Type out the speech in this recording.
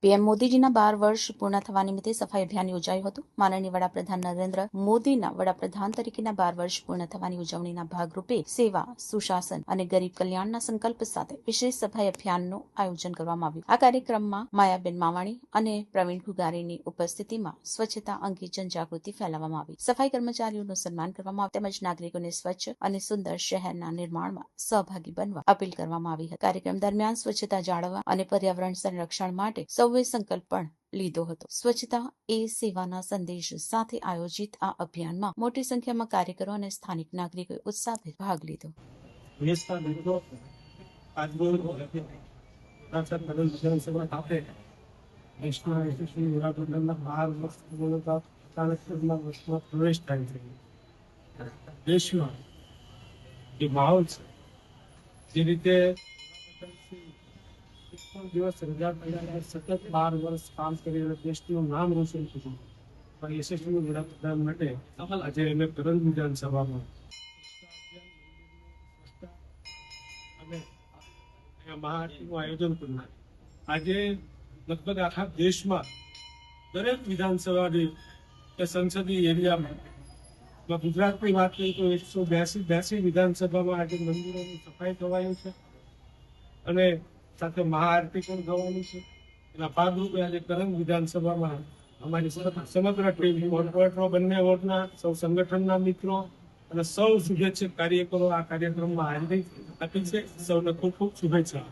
PM મોદીજીના 12 વર્ષ પૂર્ણ થવા નિમિત્તે સફાઈ અભિયાન યોજાયું હતું. માનનીય વડાપ્રધાન નરેન્દ્ર મોદીના વડાપ્રધાન તરીકેના 12 વર્ષ પૂર્ણ થવાની ઉજવણીના ભાગરૂપે સેવા, સુશાસન અને ગરીબ કલ્યાણના સંકલ્પ સાથે વિશેષ સફાઈ અભિયાનનું આયોજન કરવામાં આવ્યું. આ કાર્યક્રમમાં માયાબેન માવાણી અને પ્રવીણ ઘુગારીની ઉપસ્થિતિમાં સ્વચ્છતા અંગે જનજાગૃતિ ફેલાવવામાં આવી. સફાઈ કર્મચારીઓનું સન્માન કરવામાં આવ્યું તેમજ નાગરિકોને સ્વચ્છ અને સુંદર શહેરના નિર્માણમાં સહભાગી બનવા અપીલ કરવામાં આવી હતી. કાર્યક્રમ દરમિયાન સ્વચ્છતા જાળવવા અને પર્યાવરણ સંરક્ષણ માટે સૌએ સંકલ્પ પણ લીધો હતો. સ્વચ્છતા એ સેવાના સંદેશ સાથે આયોજિત આ અભિયાનમાં મોટી સંખ્યામાં કાર્યકરો અને સ્થાનિક નાગરિકોએ ઉત્સાહભેર ભાગ લીધો. દેશમાં જે માહોલ છે જે રીતે દિવસ રજા પડ્યા સતત 12 વર્ષ કામ કરી દેશનું નામ રોશન કર્યું. પણ યશસ્વી વડાપ્રધાન માટે આજે અમે કરંજ વિધાનસભામાં અને મહાઆરતીનું આયોજન કર્યું. આજે લગભગ આખા દેશમાં દરેક વિધાનસભાની કે સંસદીય એરિયામાં ગુજરાતની વાત કરીએ તો 182 વિધાનસભામાં આજે મંદિરોની સફાઈ થવાયું છે અને સાથે મહાઆરતી પણ થવાની છે. એના ભાગરૂપે આજે કરંજ વિધાનસભામાં અમારી સમગ્ર ટીમ, કોર્પોરેટરો, બંને વોર્ડના સૌ સંગઠનના મિત્રો અને સૌ શુભેચ્છક કાર્યકરો આ કાર્યક્રમમાં હાજરી આપી છે. સૌને ખૂબ ખૂબ શુભેચ્છા.